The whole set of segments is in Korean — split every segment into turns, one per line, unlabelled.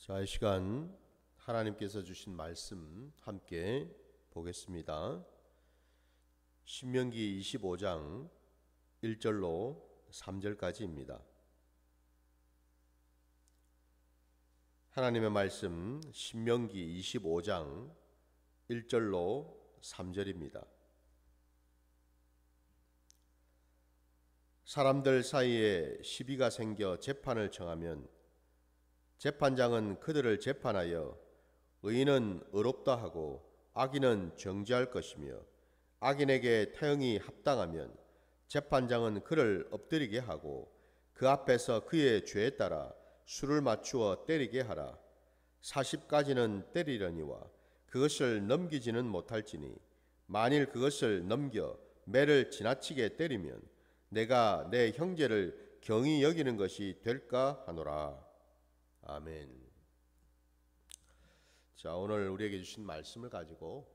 자, 이 시간 하나님께서 주신 말씀 함께 보겠습니다. 신명기 25장 1절로 3절까지입니다. 하나님의 말씀 신명기 25장 1절로 3절입니다. 사람들 사이에 시비가 생겨 재판을 청하면 재판장은 그들을 재판하여 의인은 의롭다 하고 악인은 정죄할 것이며 악인에게 태형이 합당하면 재판장은 그를 엎드리게 하고 그 앞에서 그의 죄에 따라 수를 맞추어 때리게 하라. 40가지는 때리려니와 그것을 넘기지는 못할지니 만일 그것을 넘겨 매를 지나치게 때리면 내가 내 형제를 경히 여기는 것이 될까 하노라. 아멘. 자, 오늘 우리에게 주신 말씀을 가지고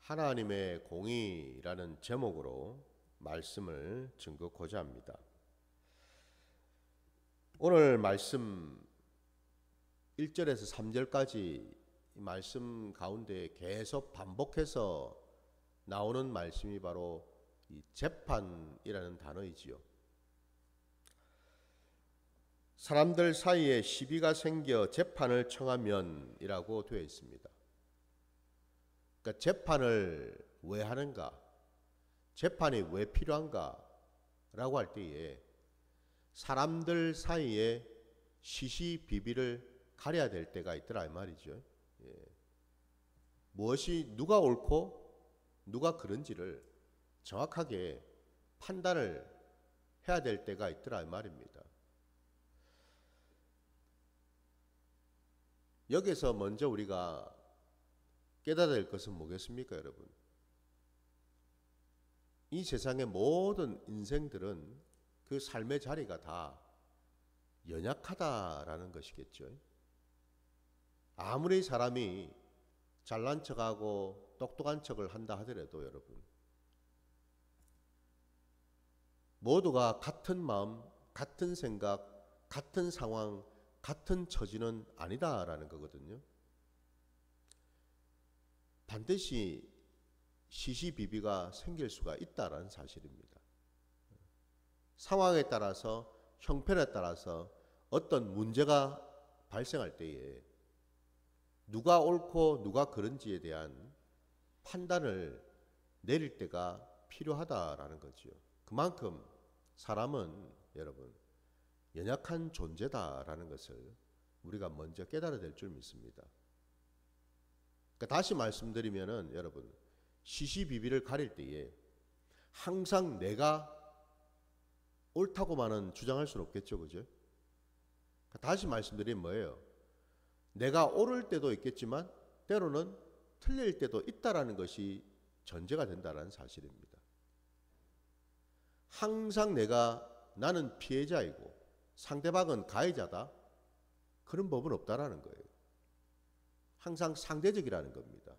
하나님의 공의라는 제목으로 말씀을 증거하고자 합니다. 오늘 말씀 1절에서 3절까지 말씀 가운데 계속 반복해서 나오는 말씀이 바로 이 재판이라는 단어이지요. 사람들 사이에 시비가 생겨 재판을 청하면이라고 되어 있습니다. 그러니까 재판을 왜 하는가? 재판이 왜 필요한가? 라고 할 때에 사람들 사이에 시시비비를 가려야 될 때가 있더라 이 말이죠. 무엇이 누가 옳고 누가 그른지를 정확하게 판단을 해야 될 때가 있더라 이 말입니다. 여기서 먼저 우리가 깨달아야 될 것은 뭐겠습니까, 여러분? 이 세상의 모든 인생들은 그 삶의 자리가 다 연약하다라는 것이겠죠. 아무리 사람이 잘난 척하고 똑똑한 척을 한다 하더라도 여러분, 모두가 같은 마음, 같은 생각, 같은 상황, 같은 처지는 아니다라는 거거든요. 반드시 시시비비가 생길 수가 있다라는 사실입니다. 상황에 따라서, 형편에 따라서 어떤 문제가 발생할 때에 누가 옳고 누가 그른지에 대한 판단을 내릴 때가 필요하다라는 거죠. 그만큼 사람은 여러분 연약한 존재다라는 것을 우리가 먼저 깨달아야 될 줄 믿습니다. 그러니까 다시 말씀드리면은 여러분 시시비비를 가릴 때에 항상 내가 옳다고만은 주장할 수는 없겠죠, 그죠? 그러니까 다시 말씀드리면 뭐예요? 내가 옳을 때도 있겠지만 때로는 틀릴 때도 있다라는 것이 전제가 된다라는 사실입니다. 항상 나는 피해자이고 상대방은 가해자다. 그런 법은 없다라는 거예요. 항상 상대적이라는 겁니다.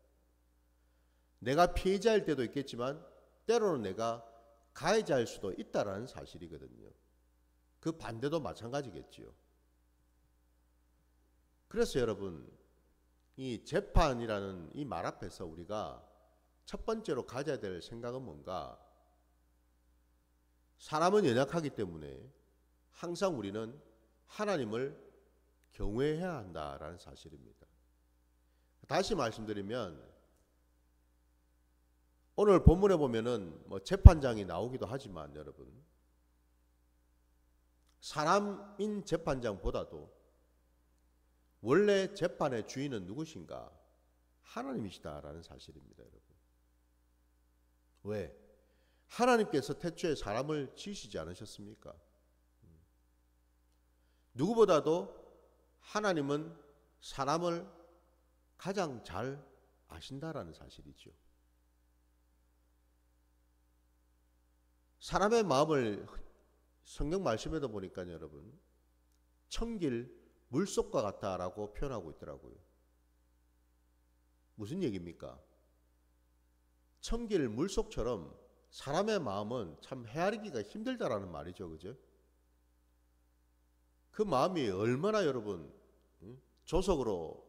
내가 피해자일 때도 있겠지만 때로는 내가 가해자일 수도 있다라는 사실이거든요. 그 반대도 마찬가지겠지요. 그래서 여러분 이 재판이라는 이 말 앞에서 우리가 첫 번째로 가져야 될 생각은 뭔가? 사람은 연약하기 때문에 항상 우리는 하나님을 경외해야 한다라는 사실입니다. 다시 말씀드리면 오늘 본문에 보면은 재판장이 나오기도 하지만 여러분 사람인 재판장보다도 원래 재판의 주인은 누구신가? 하나님이시다라는 사실입니다, 여러분. 왜? 하나님께서 태초에 사람을 지으시지 않으셨습니까? 누구보다도 하나님은 사람을 가장 잘 아신다라는 사실이죠. 사람의 마음을 성경 말씀에도 보니까 여러분 청길 물속과 같다라고 표현하고 있더라고요. 무슨 얘기입니까? 청길 물속처럼 사람의 마음은 참 헤아리기가 힘들다라는 말이죠, 그죠? 그 마음이 얼마나 여러분 조석으로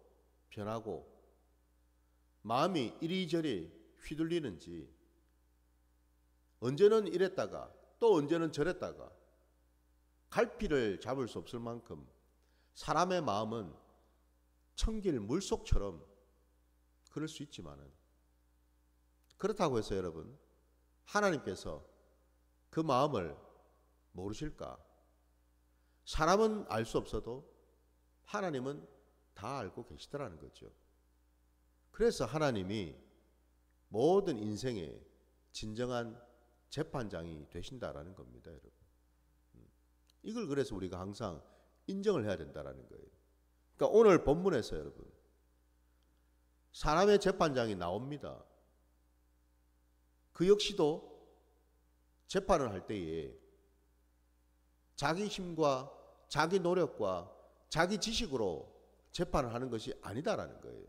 변하고 마음이 이리저리 휘둘리는지, 언제는 이랬다가 또 언제는 저랬다가 갈피를 잡을 수 없을 만큼 사람의 마음은 청길 물속처럼 그럴 수 있지만은, 그렇다고 해서 여러분 하나님께서 그 마음을 모르실까? 사람은 알 수 없어도 하나님은 다 알고 계시더라는 거죠. 그래서 하나님이 모든 인생의 진정한 재판장이 되신다라는 겁니다, 여러분. 이걸 그래서 우리가 항상 인정을 해야 된다라는 거예요. 그러니까 오늘 본문에서 여러분 사람의 재판장이 나옵니다. 그 역시도 재판을 할 때에 자기 힘과 자기 노력과 자기 지식으로 재판을 하는 것이 아니다라는 거예요.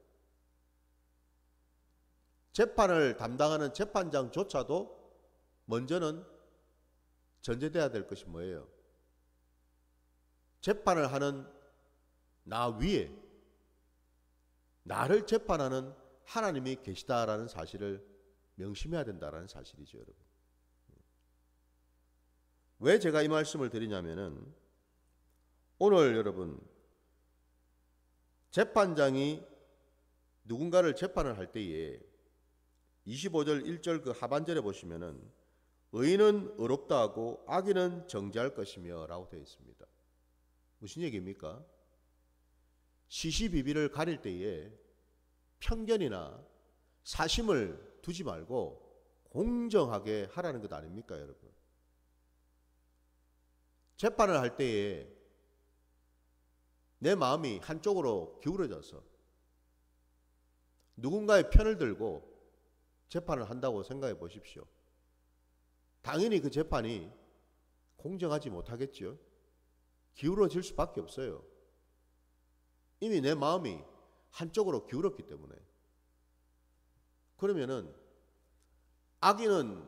재판을 담당하는 재판장조차도 먼저는 전제돼야 될 것이 뭐예요? 재판을 하는 나 위에 나를 재판하는 하나님이 계시다라는 사실을 명심해야 된다라는 사실이죠, 여러분. 왜 제가 이 말씀을 드리냐면은 오늘 여러분 재판장이 누군가를 재판을 할 때에 25절 1절 그 하반절에 보시면은 의인은 의롭다 하고 악인은 정죄할 것이며 라고 되어 있습니다. 무슨 얘기입니까? 시시비비를 가릴 때에 편견이나 사심을 두지 말고 공정하게 하라는 것 아닙니까, 여러분? 재판을 할 때에 내 마음이 한쪽으로 기울어져서 누군가의 편을 들고 재판을 한다고 생각해 보십시오. 당연히 그 재판이 공정하지 못하겠죠. 기울어질 수밖에 없어요. 이미 내 마음이 한쪽으로 기울었기 때문에. 그러면은 악인은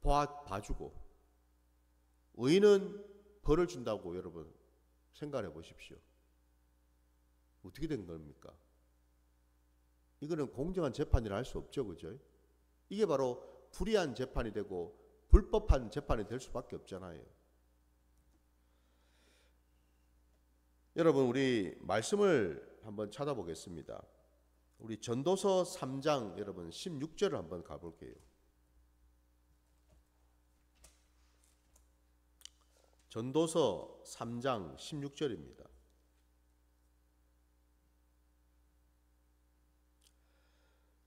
봐주고 의인은 벌을 준다고 여러분 생각해 보십시오. 어떻게 된 겁니까? 이거는 공정한 재판이라 할 수 없죠, 그죠? 이게 바로 불의한 재판이 되고 불법한 재판이 될 수밖에 없잖아요. 여러분, 우리 말씀을 한번 찾아보겠습니다. 우리 전도서 3장 여러분 16절을 한번 가볼게요. 전도서 3장 16절입니다.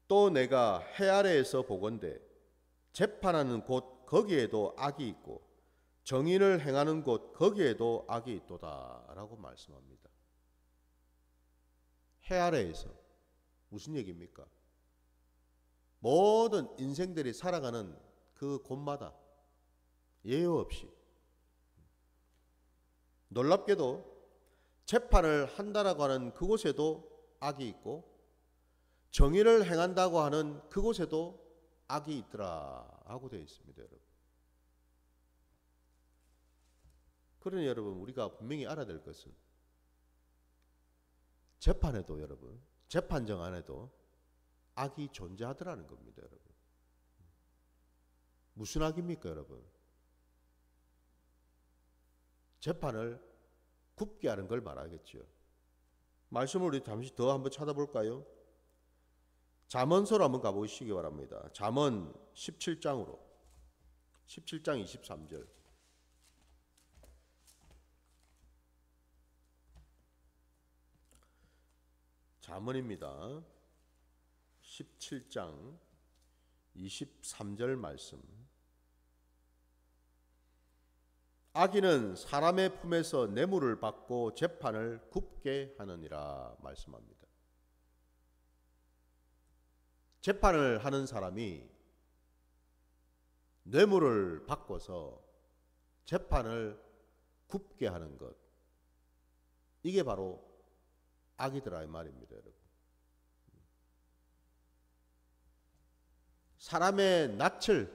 또 내가 해 아래에서 보건대 재판하는 곳 거기에도 악이 있고 정의를 행하는 곳 거기에도 악이 있도다 라고 말씀합니다. 해 아래에서 무슨 얘기입니까? 모든 인생들이 살아가는 그 곳마다 예외 없이 놀랍게도 재판을 한다라고 하는 그곳에도 악이 있고 정의를 행한다고 하는 그곳에도 악이 있더라 하고 되어 있습니다, 여러분. 그러니 여러분 우리가 분명히 알아야 될 것은 재판에도 여러분 재판정 안에도 악이 존재하더라는 겁니다, 여러분. 무슨 악입니까, 여러분? 재판을 굽게 하는 걸 말하겠죠. 말씀을 우리 잠시 더 한번 찾아볼까요? 잠언서로 한번 가보시기 바랍니다. 잠언 17장으로 17장 23절. 잠언입니다. 17장 23절 말씀. 악인은 사람의 품에서 뇌물을 받고 재판을 굽게 하느니라 말씀합니다. 재판을 하는 사람이 뇌물을 받고서 재판을 굽게 하는 것, 이게 바로 악이더라 이 말입니다, 여러분. 사람의 낯을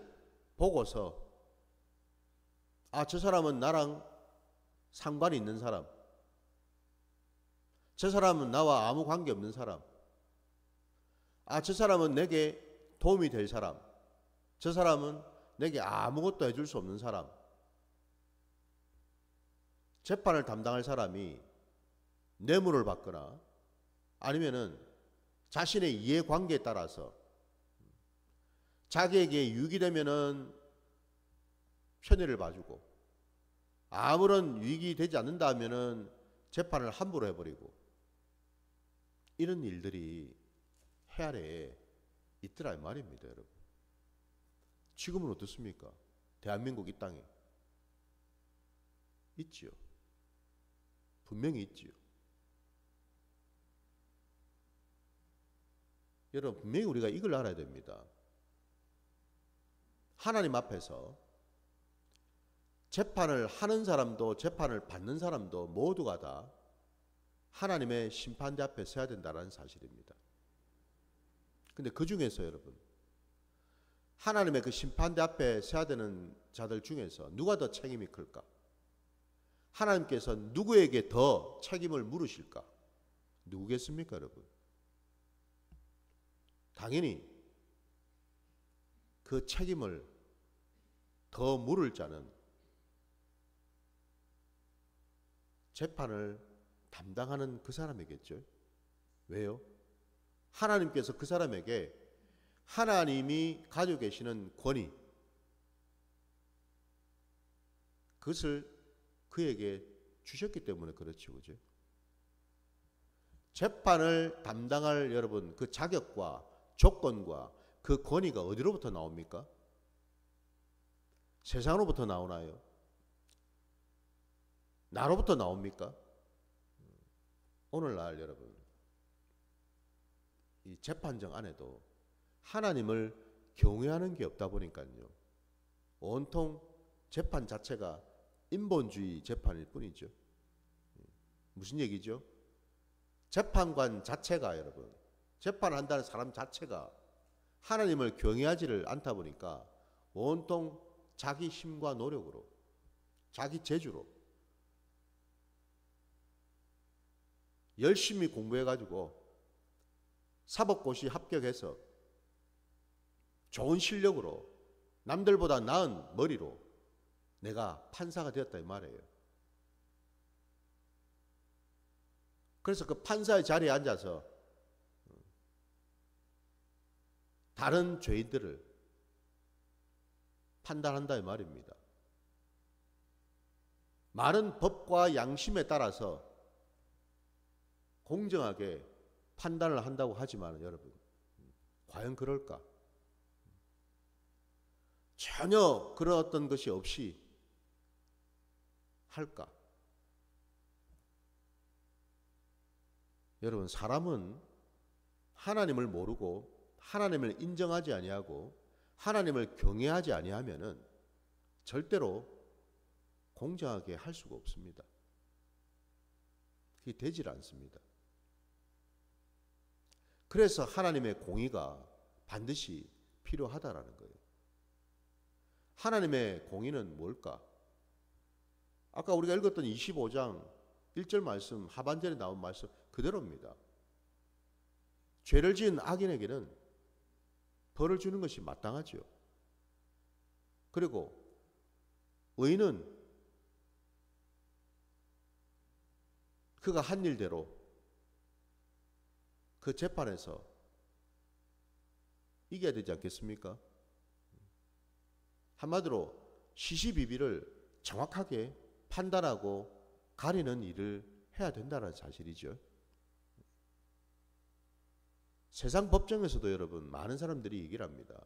보고서 아, 저 사람은 나랑 상관이 있는 사람, 저 사람은 나와 아무 관계 없는 사람. 저 사람은 내게 도움이 될 사람. 저 사람은 내게 아무것도 해줄 수 없는 사람. 재판을 담당할 사람이 뇌물을 받거나 아니면은 자신의 이해관계에 따라서 자기에게 유익이 되면은 편의를 봐주고 아무런 유익이 되지 않는다 하면은 재판을 함부로 해버리고 이런 일들이 해아래에 있더라 이 말입니다, 여러분. 지금은 어떻습니까? 대한민국 이 땅에 있지요. 분명히 있지요. 여러분, 분명히 우리가 이걸 알아야 됩니다. 하나님 앞에서 재판을 하는 사람도 재판을 받는 사람도 모두가 다 하나님의 심판대 앞에 서야 된다는 사실입니다. 근데 그 중에서 여러분, 하나님의 그 심판대 앞에 서야 되는 자들 중에서 누가 더 책임이 클까? 하나님께서 누구에게 더 책임을 물으실까? 누구겠습니까, 여러분? 당연히 그 책임을 더 물을 자는 재판을 담당하는 그 사람이겠죠. 왜요? 하나님께서 그 사람에게 하나님이 가지고 계시는 권위, 그것을 그에게 주셨기 때문에 그렇죠, 그죠? 재판을 담당할 여러분 그 자격과 조건과 그 권위가 어디로부터 나옵니까? 세상으로부터 나오나요? 나로부터 나옵니까? 오늘날 여러분, 이 재판정 안에도 하나님을 경외하는 게 없다 보니까요, 온통 재판 자체가 인본주의 재판일 뿐이죠. 무슨 얘기죠? 재판관 자체가 여러분, 재판한다는 사람 자체가 하나님을 경외하지를 않다 보니까 온통 자기 힘과 노력으로, 자기 재주로 열심히 공부해가지고 사법고시 합격해서 좋은 실력으로 남들보다 나은 머리로 내가 판사가 되었다 이 말이에요. 그래서 그 판사의 자리에 앉아서 다른 죄인들을 판단한다 이 말입니다. 많은 법과 양심에 따라서 공정하게 판단을 한다고 하지만 여러분, 과연 그럴까? 전혀 그런 어떤 것이 없이 할까? 여러분, 사람은 하나님을 모르고 하나님을 인정하지 아니하고 하나님을 경외하지 아니하면은 절대로 공정하게 할 수가 없습니다. 그게 되질 않습니다. 그래서 하나님의 공의가 반드시 필요하다라는 거예요. 하나님의 공의는 뭘까? 아까 우리가 읽었던 25장 1절 말씀, 하반절에 나온 말씀 그대로입니다. 죄를 지은 악인에게는 벌을 주는 것이 마땅하죠. 그리고 의인은 그가 한 일대로 그 재판에서 이겨야 되지 않겠습니까? 한마디로 시시비비를 정확하게 판단하고 가리는 일을 해야 된다는 사실이죠. 세상 법정에서도 여러분 많은 사람들이 얘기를 합니다.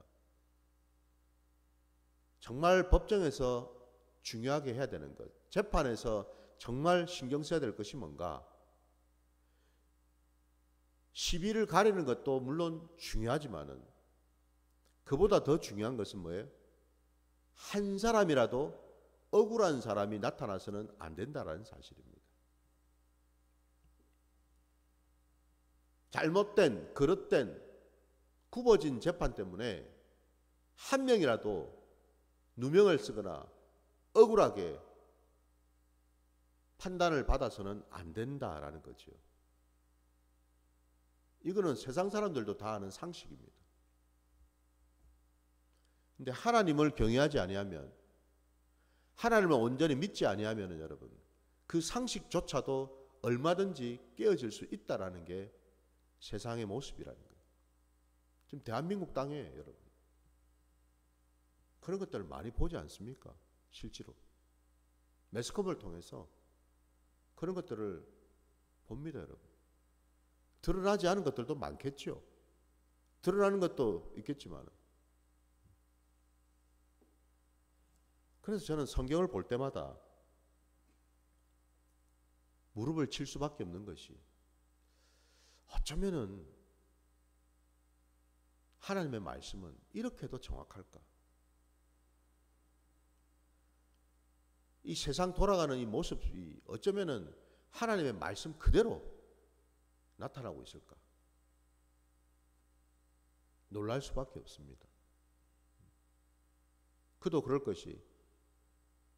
정말 법정에서 중요하게 해야 되는 것, 재판에서 정말 신경 써야 될 것이 뭔가? 시비를 가리는 것도 물론 중요하지만은 그보다 더 중요한 것은 뭐예요? 한 사람이라도 억울한 사람이 나타나서는 안 된다는 사실입니다. 잘못된, 그릇된, 굽어진 재판 때문에 한 명이라도 누명을 쓰거나 억울하게 판단을 받아서는 안 된다라는 거죠. 이거는 세상 사람들도 다 아는 상식입니다. 근데 하나님을 경외하지 아니하면, 하나님을 온전히 믿지 아니하면 여러분, 그 상식조차도 얼마든지 깨어질 수 있다라는 게 세상의 모습이라는 거예요. 지금 대한민국 땅에 여러분 그런 것들을 많이 보지 않습니까? 실제로 매스컴을 통해서 그런 것들을 봅니다, 여러분. 드러나지 않은 것들도 많겠죠. 드러나는 것도 있겠지만, 그래서 저는 성경을 볼 때마다 무릎을 칠 수밖에 없는 것이, 어쩌면은 하나님의 말씀은 이렇게도 정확할까? 이 세상 돌아가는 이 모습이 어쩌면은 하나님의 말씀 그대로 나타나고 있을까? 놀랄 수밖에 없습니다. 그도 그럴 것이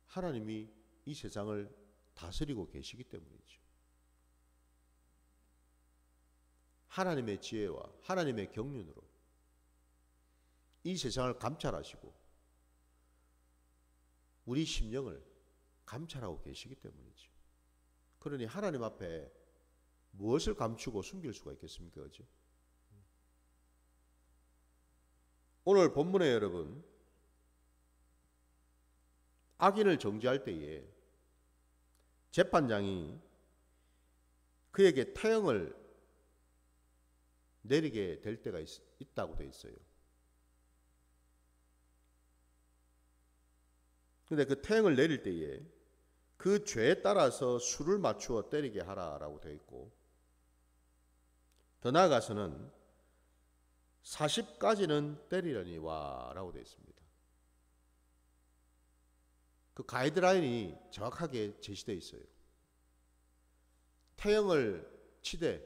하나님이 이 세상을 다스리고 계시기 때문이죠. 하나님의 지혜와 하나님의 경륜으로 이 세상을 감찰하시고 우리 심령을 감찰하고 계시기 때문이죠. 그러니 하나님 앞에 무엇을 감추고 숨길 수가 있겠습니까? 그죠? 오늘 본문에 여러분, 악인을 정죄할 때에 재판장이 그에게 태형을 내리게 될 때가 있다고 되어 있어요. 그런데 그 태형을 내릴 때에 그 죄에 따라서 수를 맞추어 때리게 하라라고 되어 있고, 더 나아가서는 40까지는 때리려니와 라고 되어 있습니다. 그 가이드라인이 정확하게 제시되어 있어요. 태형을 치되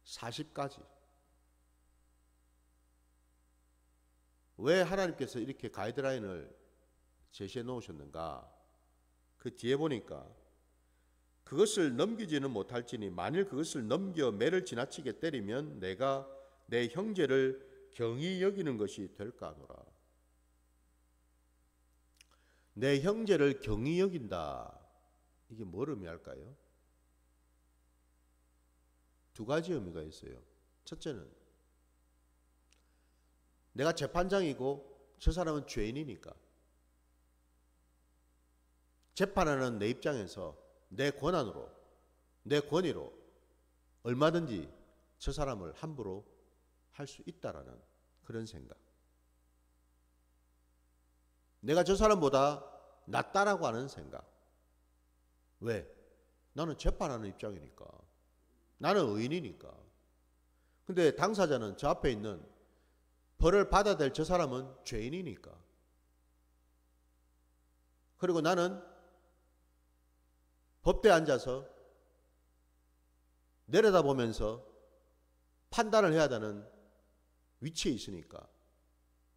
40까지. 왜 하나님께서 이렇게 가이드라인을 제시해 놓으셨는가? 그 뒤에 보니까 그것을 넘기지는 못할지니 만일 그것을 넘겨 매를 지나치게 때리면 내가 내 형제를 경히 여기는 것이 될까 하노라. 내 형제를 경히 여긴다. 이게 뭘 의미할까요? 두 가지 의미가 있어요. 첫째는 내가 재판장이고 저 사람은 죄인이니까 재판하는 내 입장에서 내 권한으로, 내 권위로 얼마든지 저 사람을 함부로 할 수 있다라는 그런 생각. 내가 저 사람보다 낫다라고 하는 생각. 왜? 나는 재판하는 입장이니까. 나는 의인이니까. 근데 당사자는 저 앞에 있는 벌을 받아야 될 저 사람은 죄인이니까. 그리고 나는 법대에 앉아서 내려다보면서 판단을 해야 되는 위치에 있으니까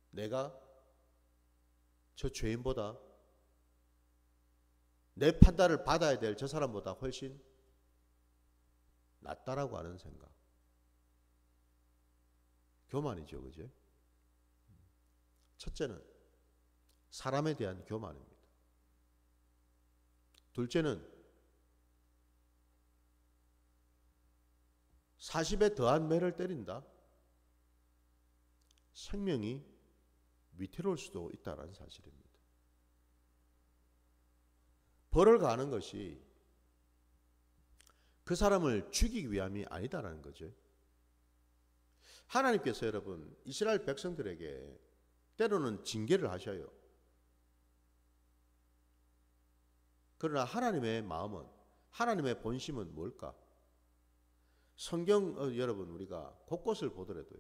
내가 저 죄인보다 내 판단을 받아야 될 저 사람보다 훨씬 낫다라고 하는 생각. 교만이죠, 그죠? 첫째는 사람에 대한 교만입니다. 둘째는 40에 더한 매를 때린다. 생명이 위태로울 수도 있다는 사실입니다. 벌을 가하는 것이 그 사람을 죽이기 위함이 아니다라는 거죠. 하나님께서 여러분 이스라엘 백성들에게 때로는 징계를 하셔요. 그러나 하나님의 마음은, 하나님의 본심은 뭘까? 성경 여러분 우리가 곳곳을 보더라도요,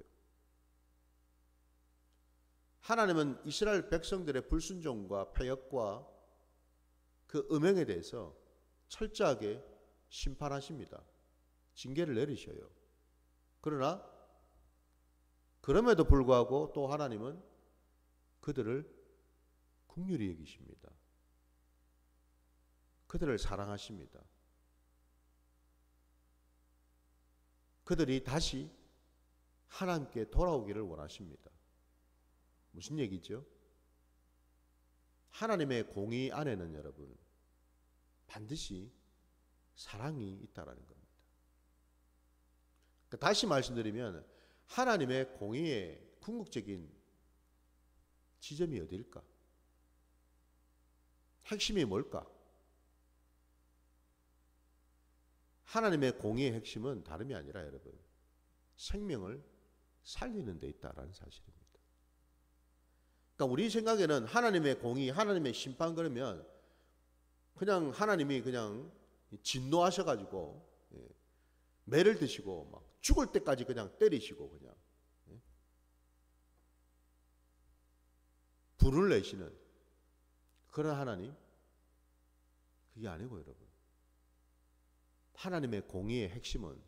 하나님은 이스라엘 백성들의 불순종과 패역과 그 음행에 대해서 철저하게 심판하십니다. 징계를 내리셔요. 그러나 그럼에도 불구하고 또 하나님은 그들을 긍휼히 여기십니다. 그들을 사랑하십니다. 그들이 다시 하나님께 돌아오기를 원하십니다. 무슨 얘기죠? 하나님의 공의 안에는 여러분 반드시 사랑이 있다라는 겁니다. 그러니까 다시 말씀드리면 하나님의 공의의 궁극적인 지점이 어디일까? 핵심이 뭘까? 하나님의 공의의 핵심은 다름이 아니라 여러분 생명을 살리는 데 있다라는 사실입니다. 그러니까 우리 생각에는 하나님의 공의, 하나님의 심판 그러면 그냥 하나님이 그냥 진노하셔가지고 매를 드시고 막 죽을 때까지 그냥 때리시고 그냥 불을 내시는 그런 하나님, 그게 아니고 여러분 하나님의 공의의 핵심은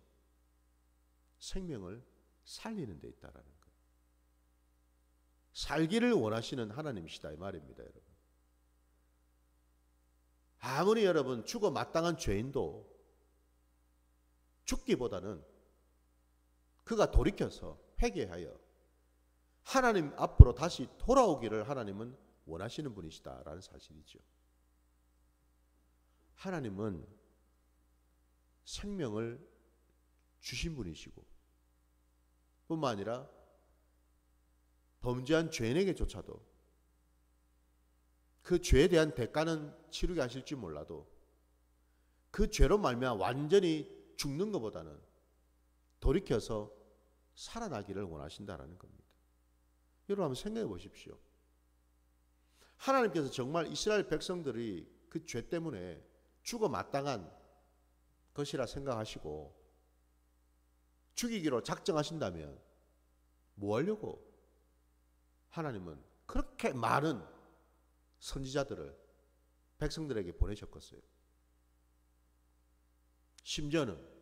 생명을 살리는 데 있다라는 거예요. 살기를 원하시는 하나님이시다 이 말입니다. 여러분 아무리 여러분 죽어 마땅한 죄인도 죽기보다는 그가 돌이켜서 회개하여 하나님 앞으로 다시 돌아오기를 하나님은 원하시는 분이시다라는 사실이죠. 하나님은 생명을 주신 분이시고 뿐만 아니라 범죄한 죄인에게조차도 그 죄에 대한 대가는 치르게 하실지 몰라도 그 죄로 말미암아 완전히 죽는 것보다는 돌이켜서 살아나기를 원하신다라는 겁니다. 여러분 한번 생각해 보십시오. 하나님께서 정말 이스라엘 백성들이 그 죄 때문에 죽어 마땅한 것이라 생각하시고 죽이기로 작정하신다면 뭐 하려고 하나님은 그렇게 많은 선지자들을 백성들에게 보내셨겠어요. 심지어는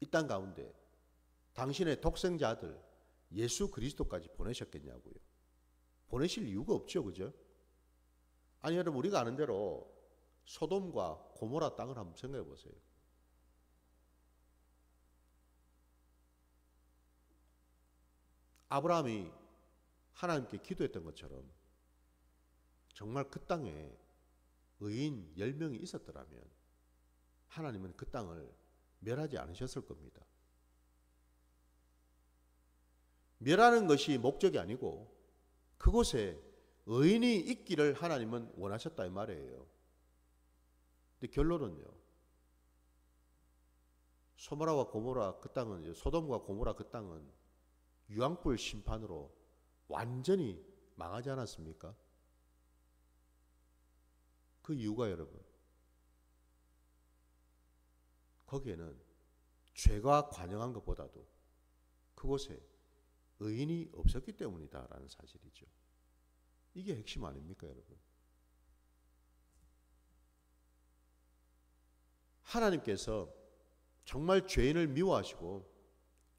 이 땅 가운데 당신의 독생자 아들 예수 그리스도까지 보내셨겠냐고요. 보내실 이유가 없죠. 그죠? 아니 여러분 우리가 아는 대로 소돔과 고모라 땅을 한번 생각해 보세요. 아브라함이 하나님께 기도했던 것처럼 정말 그 땅에 의인 10명이 있었더라면 하나님은 그 땅을 멸하지 않으셨을 겁니다. 멸하는 것이 목적이 아니고 그곳에 의인이 있기를 하나님은 원하셨다 이 말이에요. 근데 결론은요. 소돔과 고모라 그 땅은 유황불 심판으로 완전히 망하지 않았습니까? 그 이유가 여러분 거기에는 죄가 관영한 것보다도 그곳에 의인이 없었기 때문이다라는 사실이죠. 이게 핵심 아닙니까 여러분? 하나님께서 정말 죄인을 미워하시고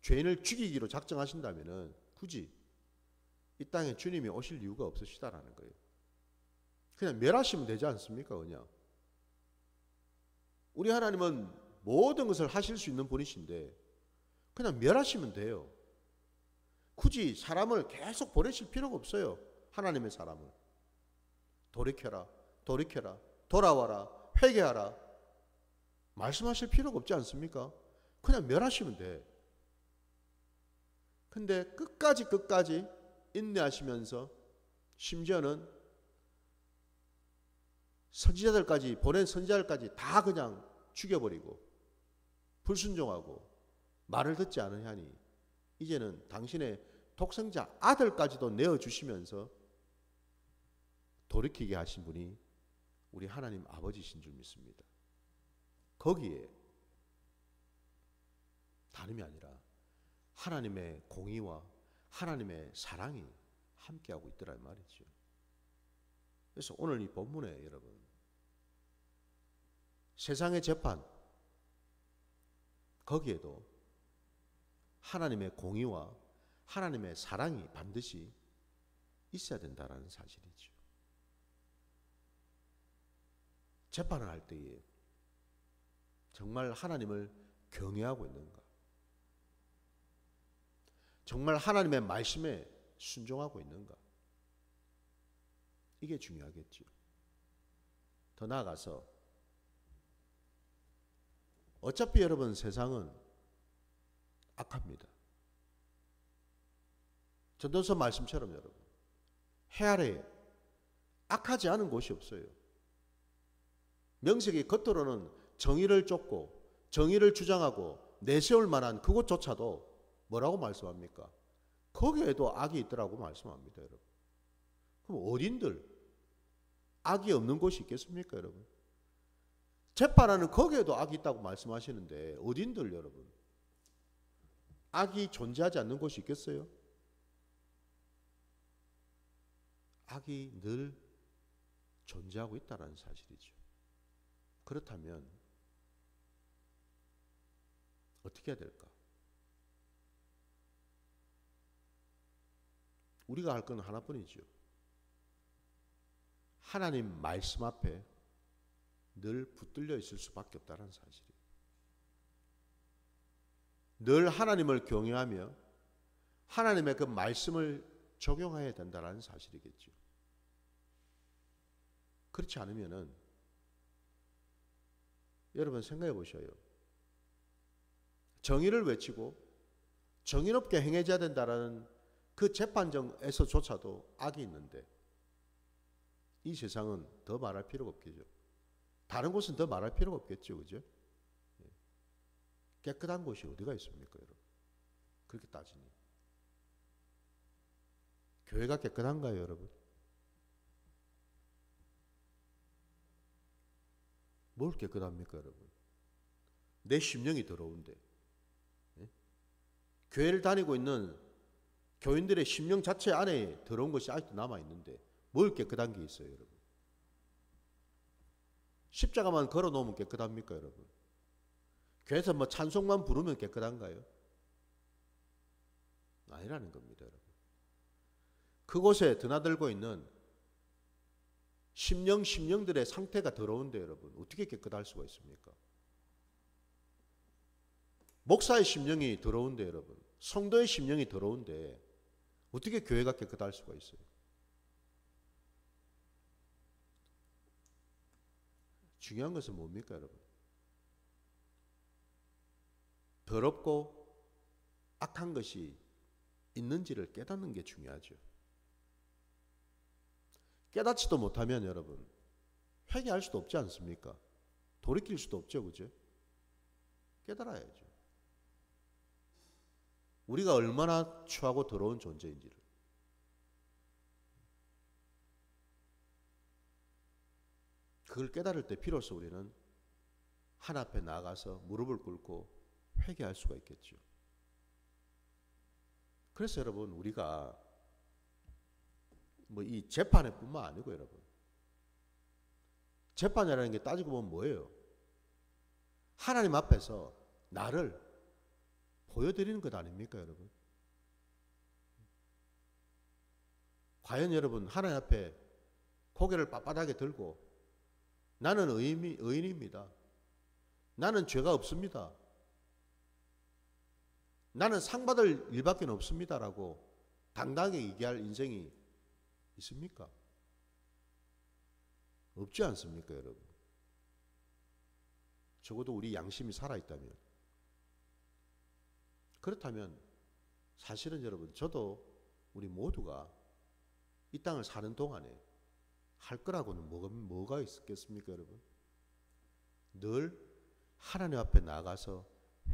죄인을 죽이기로 작정하신다면 굳이 이 땅에 주님이 오실 이유가 없으시다라는 거예요. 그냥 멸하시면 되지 않습니까? 그냥 우리 하나님은 모든 것을 하실 수 있는 분이신데 그냥 멸하시면 돼요. 굳이 사람을 계속 보내실 필요가 없어요. 하나님의 사람을 돌이켜라 돌이켜라 돌아와라 회개하라 말씀하실 필요가 없지 않습니까? 그냥 멸하시면 돼. 근데 끝까지 인내하시면서 심지어는 선지자들까지 보낸 선지자들까지 다 그냥 죽여버리고 불순종하고 말을 듣지 않으냐니 이제는 당신의 독생자 아들까지도 내어주시면서 돌이키게 하신 분이 우리 하나님 아버지신 줄 믿습니다. 거기에 다름이 아니라 하나님의 공의와 하나님의 사랑이 함께하고 있더란 말이죠. 그래서 오늘 이 본문에 여러분 세상의 재판 거기에도 하나님의 공의와 하나님의 사랑이 반드시 있어야 된다는 사실이죠. 재판을 할 때에 정말 하나님을 경외하고 있는가? 정말 하나님의 말씀에 순종하고 있는가? 이게 중요하겠죠. 더 나아가서 어차피 여러분 세상은 악합니다. 전도서 말씀처럼 여러분 해 아래에 악하지 않은 곳이 없어요. 명색이 겉으로는 정의를 쫓고 정의를 주장하고 내세울 만한 그곳조차도 뭐라고 말씀합니까? 거기에도 악이 있더라고 말씀합니다, 여러분. 그럼 어딘들 악이 없는 곳이 있겠습니까, 여러분? 재판하는 거기에도 악이 있다고 말씀하시는데 어딘들 여러분 악이 존재하지 않는 곳이 있겠어요? 악이 늘 존재하고 있다는 사실이죠. 그렇다면 어떻게 해야 될까? 우리가 할 건 하나뿐이죠. 하나님 말씀 앞에 늘 붙들려 있을 수밖에 없다는 사실이에요. 늘 하나님을 경외하며 하나님의 그 말씀을 적용해야 된다는 사실이겠죠. 그렇지 않으면은 여러분 생각해 보셔요. 정의를 외치고 정의롭게 행해져야 된다는 그 재판정에서조차도 악이 있는데 이 세상은 더 말할 필요가 없겠죠. 다른 곳은 더 말할 필요가 없겠죠. 그죠? 깨끗한 곳이 어디가 있습니까, 여러분? 그렇게 따지니. 교회가 깨끗한가요, 여러분? 뭘 깨끗합니까, 여러분? 내 심령이 더러운데. 교회를 다니고 있는 교인들의 심령 자체 안에 더러운 것이 아직도 남아있는데 뭘 깨끗한 게 있어요, 여러분? 십자가만 걸어놓으면 깨끗합니까, 여러분? 교회에서 뭐 찬송만 부르면 깨끗한가요? 아니라는 겁니다, 여러분. 그곳에 드나들고 있는 심령들의 상태가 더러운데 여러분 어떻게 깨끗할 수가 있습니까? 목사의 심령이 더러운데 여러분 성도의 심령이 더러운데 어떻게 교회가 깨끗할 수가 있어요? 중요한 것은 뭡니까, 여러분? 더럽고 악한 것이 있는지를 깨닫는 게 중요하죠. 깨닫지도 못하면 여러분 회개할 수도 없지 않습니까? 돌이킬 수도 없죠, 그죠? 깨달아야죠. 우리가 얼마나 추하고 더러운 존재인지를. 그걸 깨달을 때 비로소 우리는 하나 앞에 나아가서 무릎을 꿇고 회개할 수가 있겠죠. 그래서 여러분 우리가 뭐 이 재판에 뿐만 아니고 여러분 재판이라는 게 따지고 보면 뭐예요? 하나님 앞에서 나를 보여드리는 것 아닙니까, 여러분? 과연 여러분 하나님 앞에 고개를 빳빳하게 들고 나는 의인입니다. 나는 죄가 없습니다. 나는 상 받을 일밖에 없습니다라고 당당하게 얘기할 인생이 있습니까? 없지 않습니까, 여러분? 적어도 우리 양심이 살아있다면. 그렇다면 사실은 여러분 저도 우리 모두가 이 땅을 사는 동안에 할 거라고는 뭐가 있겠습니까, 여러분? 늘 하나님 앞에 나가서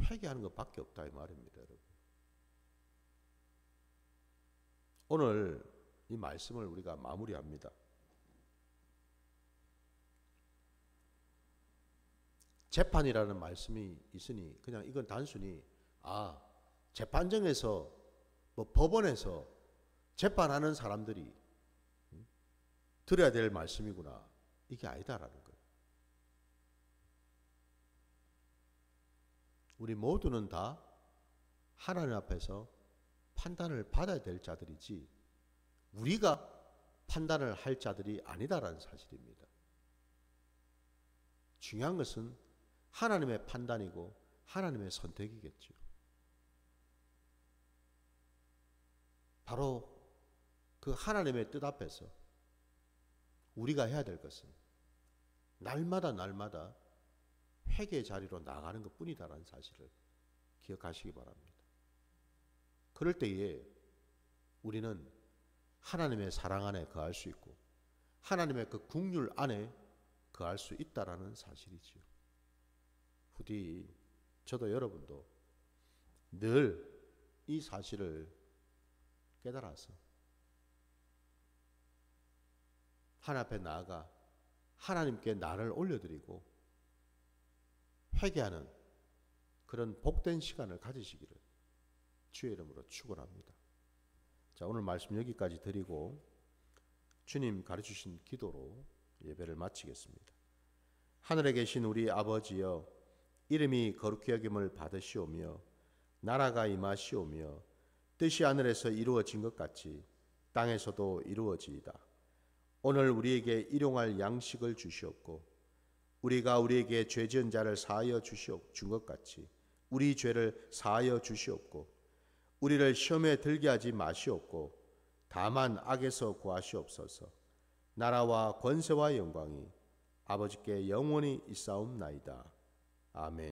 회개하는 것밖에 없다 이 말입니다, 여러분. 오늘 이 말씀을 우리가 마무리합니다. 재판이라는 말씀이 있으니 그냥 이건 단순히 재판정에서 뭐 법원에서 재판하는 사람들이 들어야 될 말씀이구나 이게 아니다라는 거예요. 우리 모두는 다 하나님 앞에서 판단을 받아야 될 자들이지 우리가 판단을 할 자들이 아니다라는 사실입니다. 중요한 것은 하나님의 판단이고 하나님의 선택이겠죠. 바로 그 하나님의 뜻 앞에서 우리가 해야 될 것은 날마다 회개의 자리로 나가는 것 뿐이다라는 사실을 기억하시기 바랍니다. 그럴 때에 우리는 하나님의 사랑 안에 거할 수 있고 하나님의 그 국률 안에 거할 수 있다라는 사실이지요. 부디 저도 여러분도 늘 이 사실을 깨달아서 하나님 앞에 나아가 하나님께 나를 올려드리고 회개하는 그런 복된 시간을 가지시기를 주의 이름으로 축원합니다. 자, 오늘 말씀 여기까지 드리고 주님 가르치신 기도로 예배를 마치겠습니다. 하늘에 계신 우리 아버지여, 이름이 거룩히 여김을 받으시오며 나라가 임하시오며 뜻이 하늘에서 이루어진 것 같이 땅에서도 이루어지이다. 오늘 우리에게 일용할 양식을 주시옵고 우리가 우리에게 죄 지은 자를 사하여 준 것 같이 우리 죄를 사하여 주시옵고 우리를 시험에 들게 하지 마시옵고 다만 악에서 구하시옵소서. 나라와 권세와 영광이 아버지께 영원히 있사옵나이다. 아멘.